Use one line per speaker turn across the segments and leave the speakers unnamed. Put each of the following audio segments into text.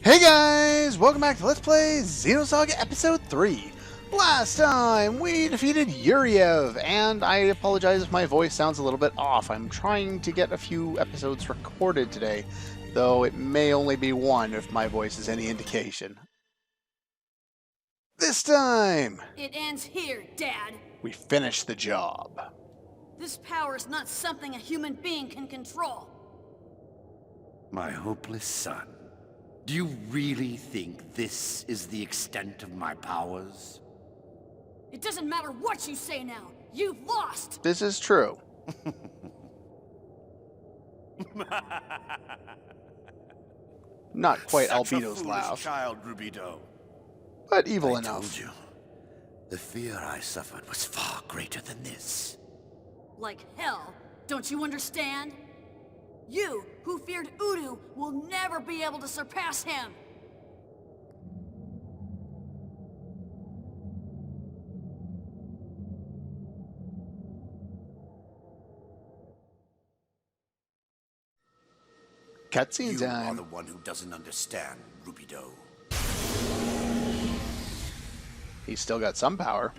Hey guys! Welcome back to Let's Play Xenosaga Episode 3. Last time, we defeated Yuriev, and I apologize if my voice sounds a little bit off. I'm trying to get a few episodes recorded today, though it may only be one if my voice is any indication. This time,
It ends here, Dad.
we finished the job.
This power is not something a human being can control.
My hopeless son. Do you really think this is the extent of my powers?
It doesn't matter what you say now. You've lost.
This is true. Not quite
Such a
Albedo's
foolish
laugh,
child, Rubido.
but evil
I
enough.
told you, the fear I suffered was far greater than this.
Like hell. Don't you understand? You, who feared Udu, will never be able to surpass him.
Cutscene
You
time.
are the one who doesn't understand, Rubido.
He's still got some power.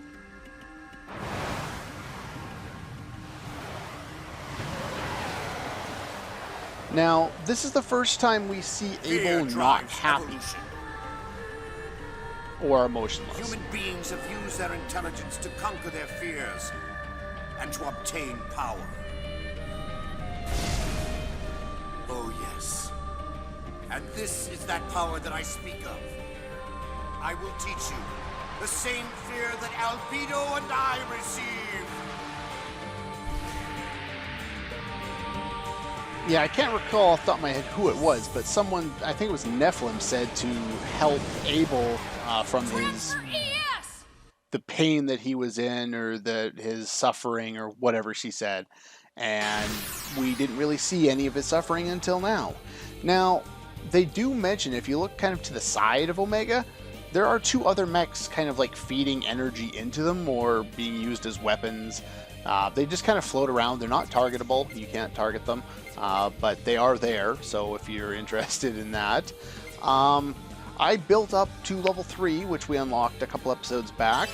Now, this is the first time we see
Fear
Abel not
drives
happy
evolution.
or emotionless.
Human beings have used their intelligence to conquer their fears and to obtain power. Oh yes. And this is that power that I speak of. I will teach you the same fear that Albedo and I received.
Yeah, I can't recall off the top of my head who it was, but someone, I think it was Nephilim, said to help Abel from the pain that he was in, or his suffering, or whatever she said. And we didn't really see any of his suffering until now. Now, they do mention, if you look kind of to the side of Omega, there are two other mechs kind of like feeding energy into them or being used as weapons. They just kind of float around. They're not targetable. You can't target them, but they are there. So if you're interested in that. I built up to level 3, which we unlocked a couple episodes back.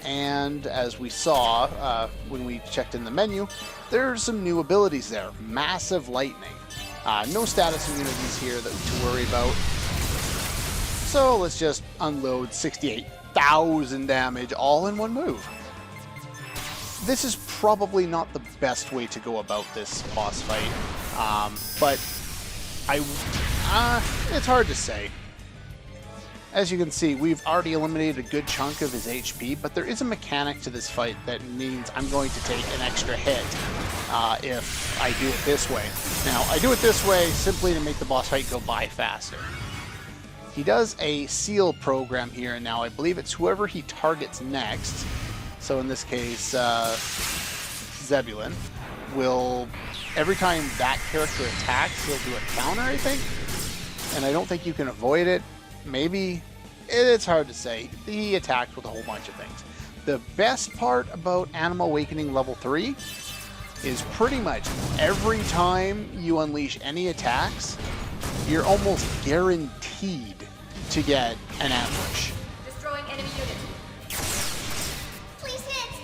And as we saw when we checked in the menu, there's some new abilities there. Massive lightning. No status immunities here to worry about. So let's just unload 68,000 damage all in one move. This is probably not the best way to go about this boss fight, but it's hard to say. As you can see, we've already eliminated a good chunk of his HP, but there is a mechanic to this fight that means I'm going to take an extra hit if I do it this way. Now, I do it this way simply to make the boss fight go by faster. He does a seal program here, and now I believe it's whoever he targets next. So in this case, Zebulon will, every time that character attacks, he'll do a counter, I think. And I don't think you can avoid it. Maybe. It's hard to say. He attacks with a whole bunch of things. The best part about Animal Awakening Level 3 is pretty much every time you unleash any attacks, you're almost guaranteed to get an ambush.
Destroying enemy unit. Please hit!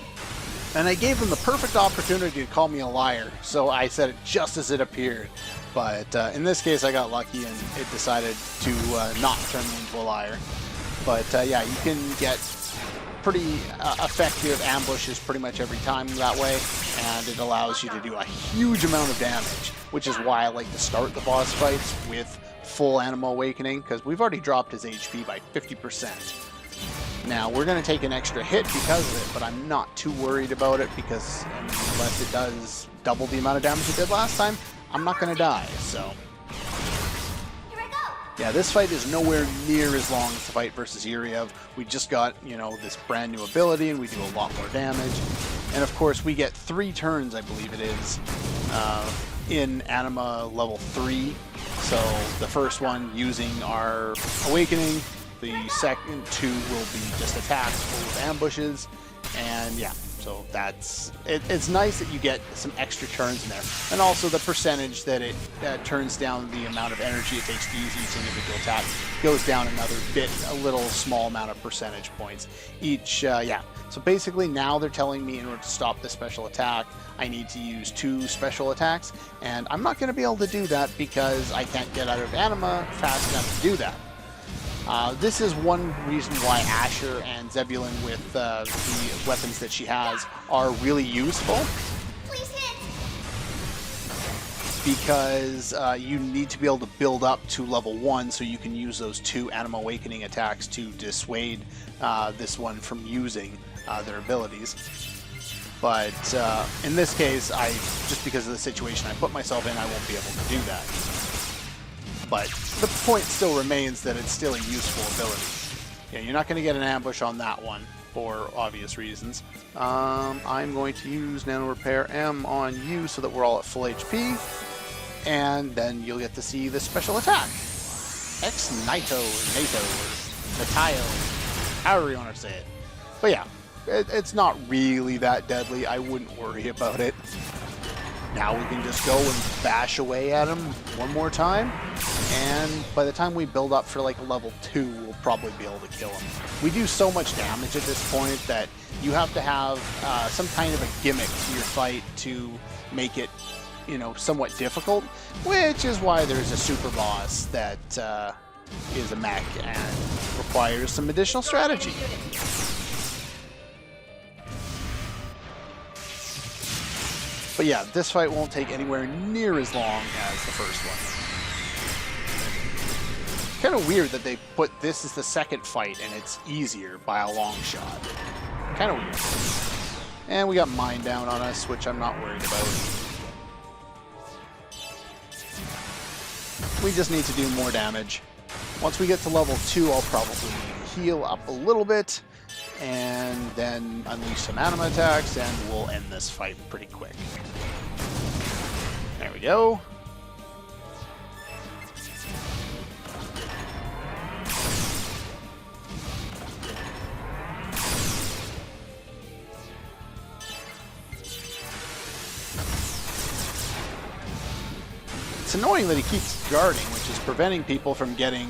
And I gave him the perfect opportunity to call me a liar, so I said it just as it appeared. But in this case, I got lucky and it decided to not turn me into a liar. But yeah, you can get pretty effective ambushes pretty much every time that way, and it allows you to do a huge amount of damage, which is why I like to start the boss fights with full Animal Awakening, because we've already dropped his HP by 50%. Now, we're going to take an extra hit because of it, but I'm not too worried about it, because unless it does double the amount of damage it did last time, I'm not going to die, so.
Here I go!
Yeah, this fight is nowhere near as long as the fight versus Yuriev. We just got, you know, this brand new ability, and we do a lot more damage. And of course, we get 3 turns, I believe it is, in Anima level 3. So the first one using our Awakening, the second 2 will be just attacks full of ambushes, and yeah, So it's nice that you get some extra turns in there. And also the percentage that it turns down the amount of energy it takes to use each individual attack goes down another bit, a little small amount of percentage points each. Yeah. So basically now they're telling me in order to stop this special attack, I need to use 2 special attacks, and I'm not going to be able to do that because I can't get out of anima fast enough to do that. This is one reason why Asher and Zebulon, with the weapons that she has, are really useful.
Please hit.
Because you need to be able to build up to level 1 so you can use those 2 Anima Awakening attacks to dissuade this one from using their abilities. But in this case, just because of the situation I put myself in, I won't be able to do that. But the point still remains that it's still a useful ability. Yeah, you're not going to get an ambush on that one for obvious reasons. I'm going to use Nano Repair M on you so that we're all at full HP. And then you'll get to see the special attack. Ex-Nito, or NATO, or Natayo, however you want to say it. But yeah, it's not really that deadly. I wouldn't worry about it. Now we can just go and bash away at him one more time, and by the time we build up for like a level 2, we'll probably be able to kill him. We do so much damage at this point that you have to have some kind of a gimmick to your fight to make it, you know, somewhat difficult, which is why there's a super boss that is a mech and requires some additional strategy. But yeah, this fight won't take anywhere near as long as the first one. Kind of weird that they put this as the second fight and it's easier by a long shot. Kind of weird. And we got Mine down on us, which I'm not worried about. We just need to do more damage. Once we get to level 2, I'll probably heal up a little bit, and then unleash some anima attacks, and we'll end this fight pretty quick. There we go. It's annoying that he keeps guarding, which is preventing people from getting...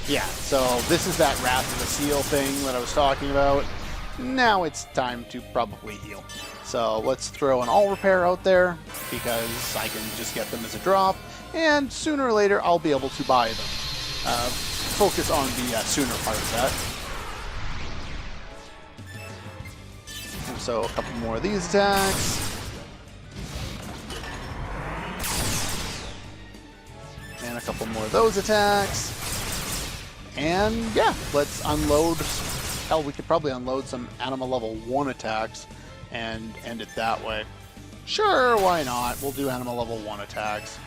Yeah, so this is that Wrath of the Seal thing that I was talking about. Now it's time to probably heal. So let's throw an all repair out there, because I can just get them as a drop, and sooner or later I'll be able to buy them. Focus on the sooner part of that. And so a couple more of these attacks. And a couple more of those attacks. And yeah, let's unload. Hell, we could probably unload some Anima level 1 attacks and end it that way. Sure, why not? We'll do Anima level 1 attacks.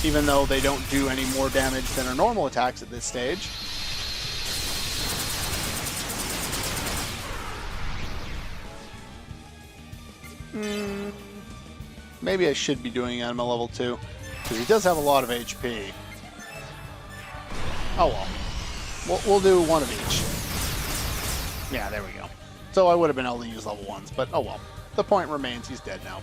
Even though they don't do any more damage than our normal attacks at this stage. Maybe I should be doing Anima level 2. Because he does have a lot of HP. Oh well. We'll do one of each. Yeah, there we go. So I would have been able to use level 1s, but oh well. The point remains, he's dead now.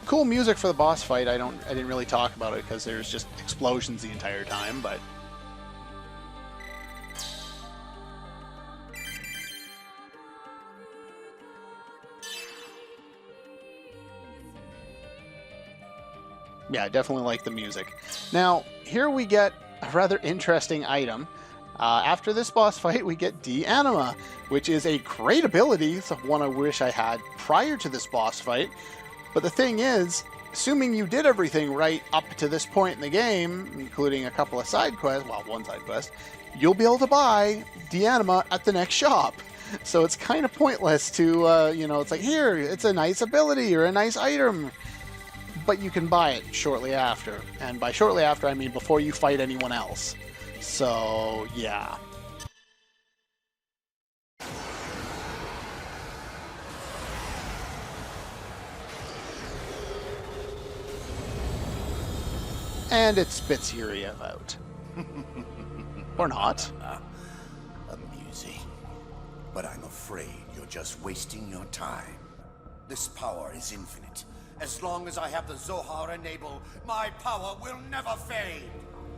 Cool music for the boss fight. I didn't really talk about it because there's just explosions the entire time, but... Yeah, I definitely like the music. Now, here we get a rather interesting item. After this boss fight, we get De-Anima, which is a great ability. It's one I wish I had prior to this boss fight. But the thing is, assuming you did everything right up to this point in the game, including a couple of side quests, well, one side quest, you'll be able to buy De-Anima at the next shop. So it's kind of pointless to, you know, it's like, here, it's a nice ability or a nice item. But you can buy it shortly after. And by shortly after, I mean before you fight anyone else. So, yeah. And it spits Uriel out. Or not.
Amusing. But I'm afraid you're just wasting your time. This power is infinite. As long as I have the Zohar enabled, my power will never fade.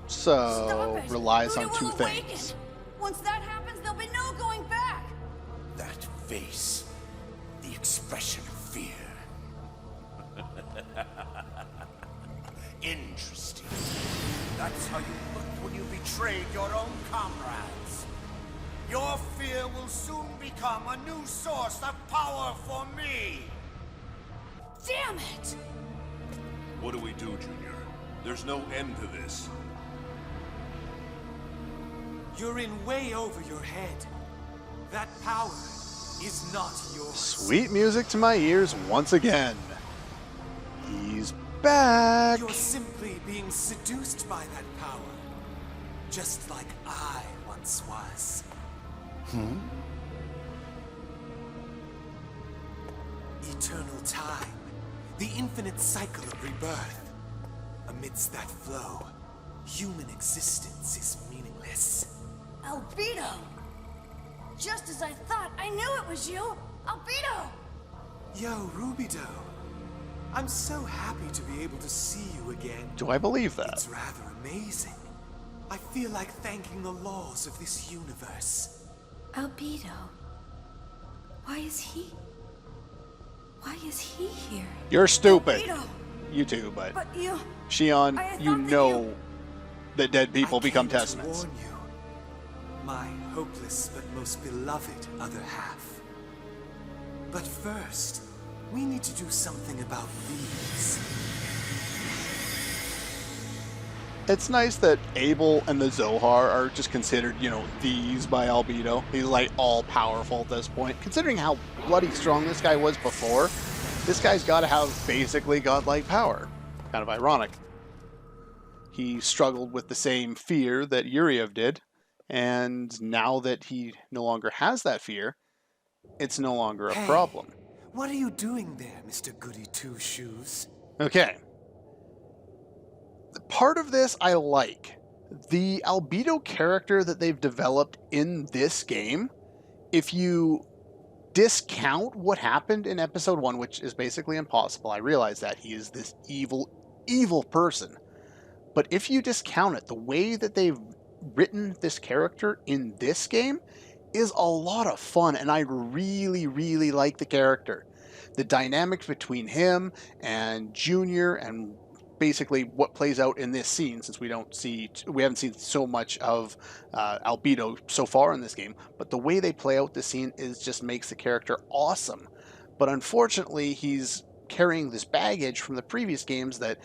So,
Stop it.
relies on
Udo
two
will awaken.
things.
Once that happens, there'll be no going back.
That face, the expression of fear. Interesting. That's how you looked when you betrayed your own comrades. Your fear will soon become a new source of power for me.
Damn it!
What do we do, Junior? There's no end to this.
You're in way over your head. That power is not yours.
Sweet music to my ears once again. He's back.
You're simply being seduced by that power. Just like I once was. Eternal time. The infinite cycle of rebirth. Amidst that flow, human existence is meaningless.
Albedo! Just as I thought, I knew it was you! Albedo!
Yo, Rubido. I'm so happy to be able to see you again.
Do I believe that?
It's rather amazing. I feel like thanking the laws of this universe.
Albedo. Why is he here?
You're stupid.
Albedo!
You too, but
But you...
Shion,
I
you
thought that
know that dead people
I
become
came to
testaments.
warn you, my hopeless but most beloved other half. But first, we need to do something about these.
It's nice that Abel and the Zohar are just considered, you know, these by Albedo. He's like all powerful at this point. Considering how bloody strong this guy was before, this guy's got to have basically godlike power. Kind of ironic. He struggled with the same fear that Yuriev did, and now that he no longer has that fear, it's no longer a
Hey,
problem.
What are you doing there, Mr. Goody Two Shoes?
Okay. Part of this I like. The Albedo character that they've developed in this game, if you discount what happened in episode 1, which is basically impossible, I realize that he is this evil person. But if you discount it, the way that they've written this character in this game is a lot of fun, and I really like the character. The dynamic between him and Junior, and basically what plays out in this scene, since we haven't seen so much of Albedo so far in this game, but the way they play out this scene just makes the character awesome. But unfortunately, he's carrying this baggage from the previous games that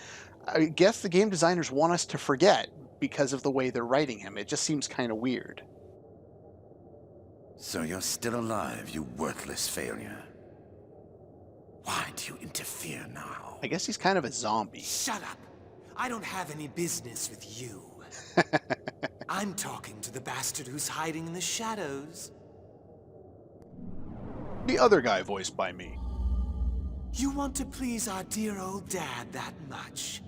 I guess the game designers want us to forget because of the way they're writing him. It just seems kind of weird.
So you're still alive, you worthless failure. Why do you interfere now?
I guess he's kind of a zombie.
Shut up! I don't have any business with you. I'm talking to the bastard who's hiding in the shadows.
The other guy voiced by me.
You want to please our dear old dad that much?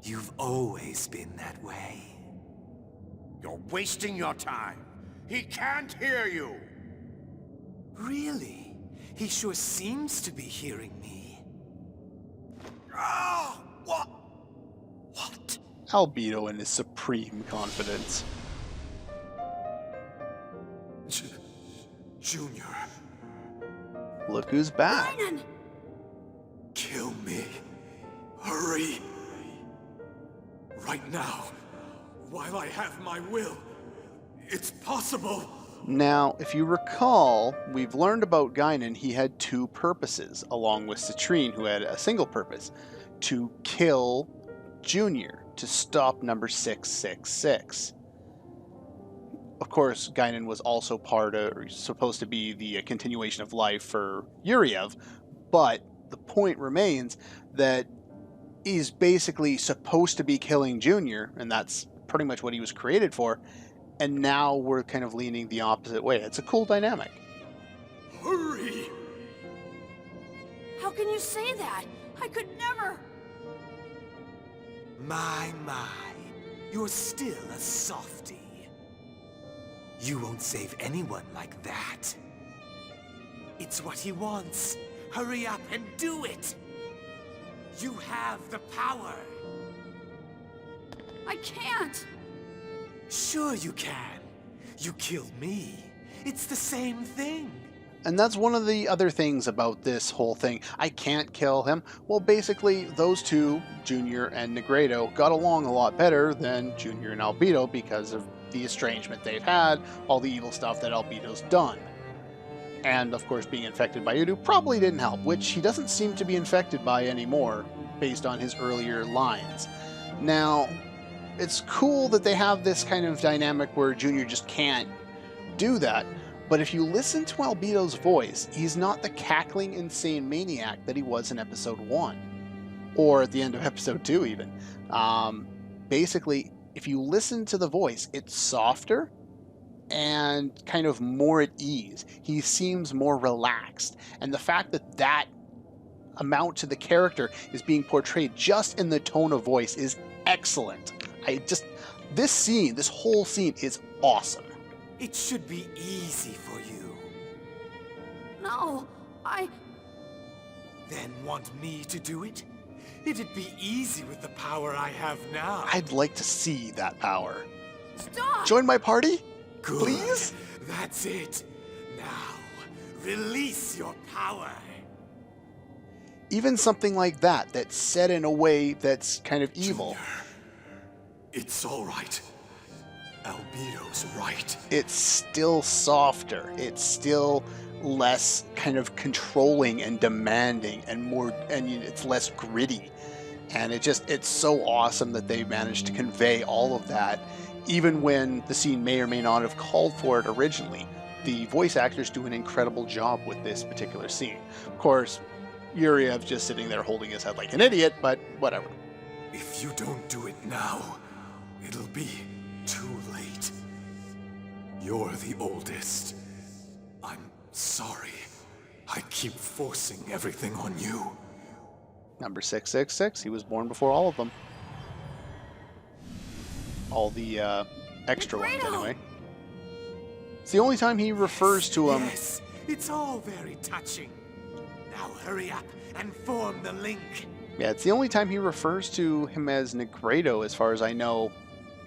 You've always been that way.
You're wasting your time. He can't hear you.
Really? He sure seems to be hearing me.
Ah! What? What?
Albedo in his supreme confidence.
Junior,
Look who's back.
Guinan!
kill me. Hurry. Right now, while I have my will. It's possible.
Now, if you recall, we've learned about Guinan. He had two purposes, along with Citrine, who had a single purpose: to kill Junior, to stop number 666. Of course, Guinan was also supposed to be the continuation of life for Yuriev, but the point remains that he's basically supposed to be killing Junior, and that's pretty much what he was created for. And now we're kind of leaning the opposite way. It's a cool dynamic.
Hurry!
How can you say that? I could never...
My. You're still a softie. You won't save anyone like that. It's what he wants. Hurry up and do it! You have the power!
I can't!
Sure you can. You killed me. It's the same thing.
And that's one of the other things about this whole thing. I can't kill him. Well, basically, those two, Junior and Negredo, got along a lot better than Junior and Albedo because of the estrangement they've had, all the evil stuff that Albedo's done. And, of course, being infected by Udo probably didn't help, which he doesn't seem to be infected by anymore, based on his earlier lines. Now, it's cool that they have this kind of dynamic where Junior just can't do that, but if you listen to Albedo's voice, he's not the cackling, insane maniac that he was in episode 1, or at the end of episode 2 even. Basically, if you listen to the voice, it's softer and kind of more at ease. He seems more relaxed, and the fact that that amount to the character is being portrayed just in the tone of voice is excellent. This whole scene is awesome.
It should be easy for you.
No,
Then want me to do it? It'd be easy with the power I have now.
I'd like to see that power.
Stop!
Join my party?
Good.
Please?
That's it. Now, release your power.
Even something like that, that's said in a way that's kind of evil.
Junior, it's all right. Albedo's right.
It's still softer. It's still less kind of controlling and demanding and it's less gritty. And it's so awesome that they managed to convey all of that, even when the scene may or may not have called for it originally. The voice actors do an incredible job with this particular scene. Of course, Yuriev's just sitting there holding his head like an idiot, but whatever.
If you don't do it now, it'll be too late. You're the oldest. I'm sorry. I keep forcing everything on you.
Number 666, he was born before all of them. All the extra ones, anyway. It's the only time he refers to him.
Yes, it's all very touching. Now hurry up and form the link.
Yeah, it's the only time he refers to him as Negredo, as far as I know,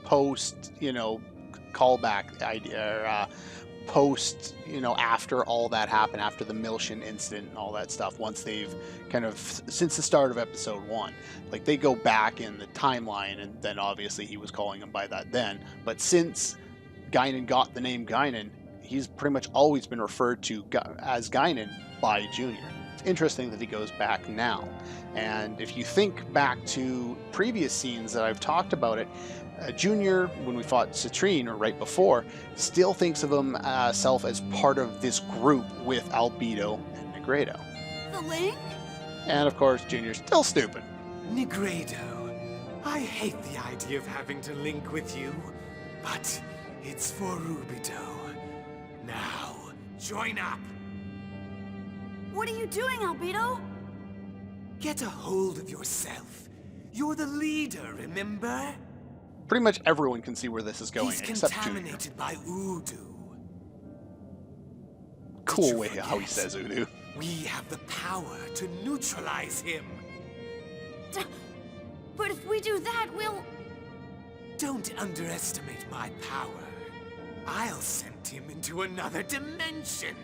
post, callback idea, or post, after all that happened, after the Milshin incident and all that stuff, once they've kind of, since the start of episode 1, like they go back in the timeline, and then obviously he was calling him by that then, but since Guinan got the name Guinan, he's pretty much always been referred to as Guinan by Junior. It's interesting that he goes back now. And if you think back to previous scenes that I've talked about it, Junior, when we fought Citrine, or right before, still thinks of himself as part of this group with Albedo and Negredo.
The link?
And of course, Junior's still stupid.
Negredo, I hate the idea of having to link with you, but it's for Rubido. Now, join up.
What are you doing, Albedo?
Get a hold of yourself. You're the leader, remember?
Pretty much everyone can see where this is going,
He's
except Junior.
contaminated by Udo.
Cool way how he says Udo.
We have the power to neutralize him.
But if we do that, we'll...
Don't underestimate my power. I'll send him into another dimension.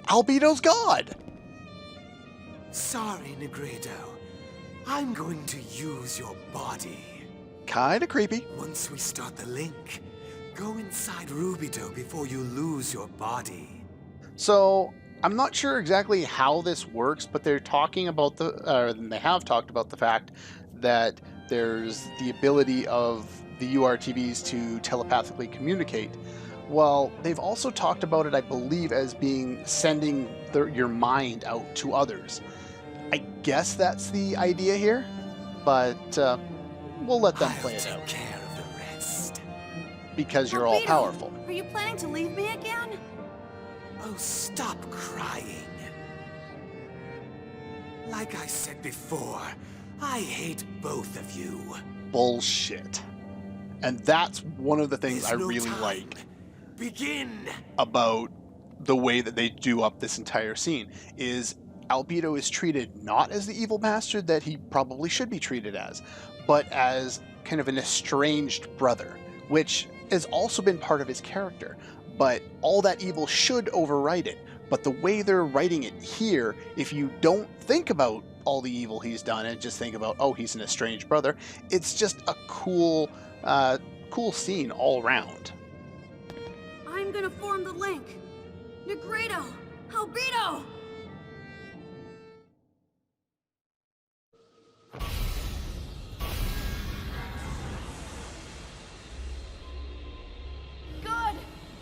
Albedo's God!
Sorry, Negredo. I'm going to use your body.
Kinda creepy.
Once we start the link, go inside Rubido before you lose your body.
So, I'm not sure exactly how this works, but they're talking about they have talked about the fact that there's the ability of the URTVs to telepathically communicate. Well, they've also talked about it, I believe, as being sending your mind out to others. I guess that's the idea here, but we'll let them play it out.
I'll take care of the rest.
Because you're all
Albedo,
powerful.
Are you planning to leave me again?
Oh, stop crying. Like I said before, I hate both of you.
Bullshit. And that's one of the things
There's
I
no
really
time.
like
Begin!
about the way that they do up this entire scene is Albedo is treated not as the evil bastard that he probably should be treated as, but as kind of an estranged brother, which has also been part of his character. But all that evil should override it. But the way they're writing it here, if you don't think about all the evil he's done and just think about, oh, he's an estranged brother, it's just a cool scene all around.
I'm gonna form the link. Negredo! Albedo! Good!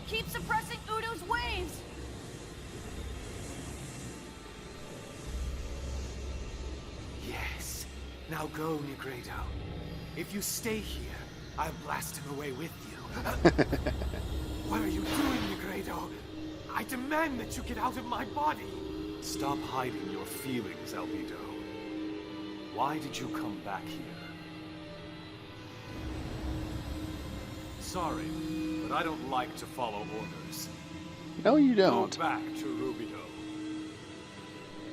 Keep suppressing Udo's waves!
Yes. Now go, Negredo. If you stay here, I'll blast him away with you. What are you doing, Negredo? I demand that you get out of my body! Stop hiding your feelings, Albedo. Why did you come back here? Sorry, but I don't like to follow orders.
No, you don't.
Go back to Rubido.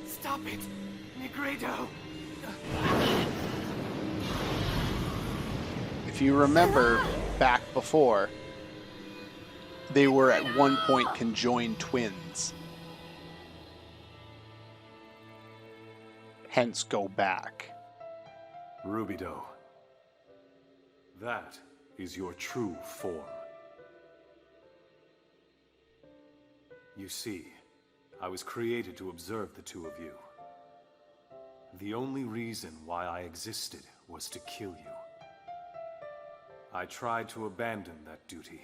Stop it, Negredo!
If you remember back before, they were at one point conjoined twins. Hence, go back.
Rubido. That is your true form. You see, I was created to observe the two of you. The only reason why I existed was to kill you. I tried to abandon that duty.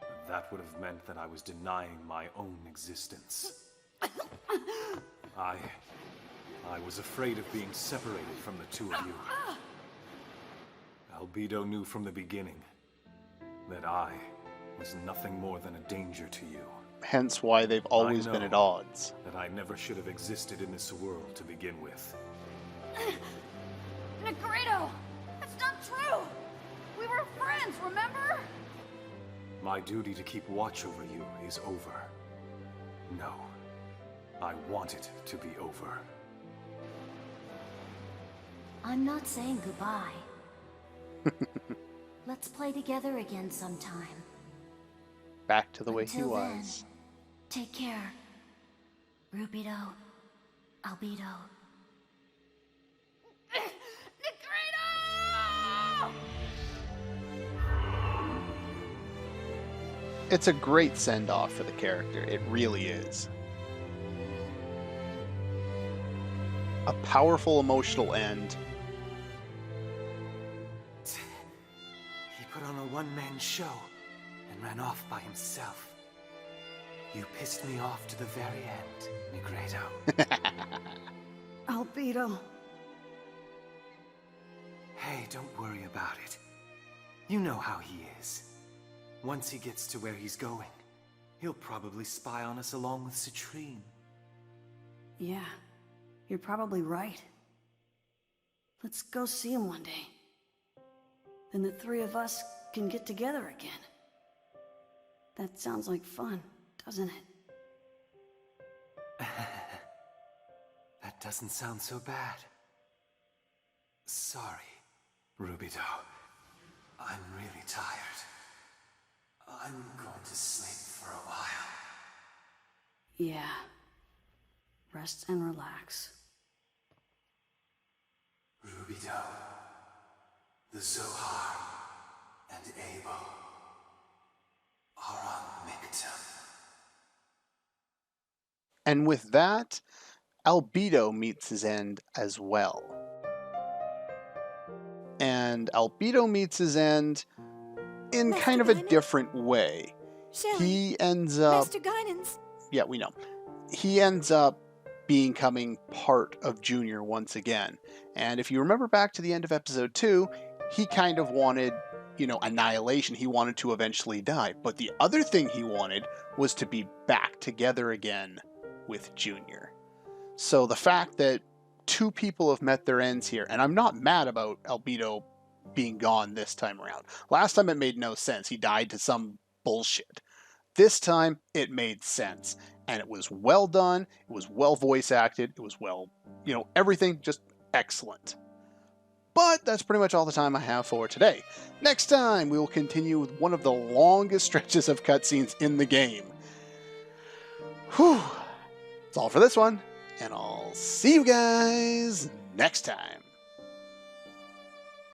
But that would have meant that I was denying my own existence. I was afraid of being separated from the two of you. Albedo knew from the beginning that I was nothing more than a danger to you.
Hence why they've always been at odds.
That I never should have existed in this world to begin with.
Negredo! That's not true! We were friends, remember?
My duty to keep watch over you is over. No. I want it to be over.
I'm not saying goodbye. Let's play together again sometime.
Back to the way he
Until
was.
then, take care. Rubido. Albedo.
Negredo!
It's a great send-off for the character. It really is. A powerful emotional end.
He put on a one-man show and ran off by himself. You pissed me off to the very end, Negredo.
Albedo.
Hey, don't worry about it. You know how he is. Once he gets to where he's going, he'll probably spy on us along with Citrine.
Yeah, you're probably right. Let's go see him one day. Then the three of us can get together again. That sounds like fun, doesn't it?
That doesn't sound so bad. Sorry, Rubido. I'm really tired. I'm going to sleep for a while.
Yeah. Rest and relax.
Rubido, the Zohar, and Abel are on Mictum.
And with that, Albedo meets his end as well. And Albedo meets his end in
Master
kind of a
Guinan?
different way.
Shelley,
He ends up...
Master Guinans.
Yeah, we know. He ends up becoming part of Junior once again. And if you remember back to the end of episode 2, he kind of wanted, annihilation. He wanted to eventually die. But the other thing he wanted was to be back together again with Junior. So the fact that two people have met their ends here, and I'm not mad about Albedo being gone this time around. Last time it made no sense. He died to some bullshit. This time it made sense. And it was well done. It was well voice acted. It was well, everything just excellent. But that's pretty much all the time I have for today. Next time, we will continue with one of the longest stretches of cutscenes in the game. Whew. That's all for this one, and I'll see you guys next time.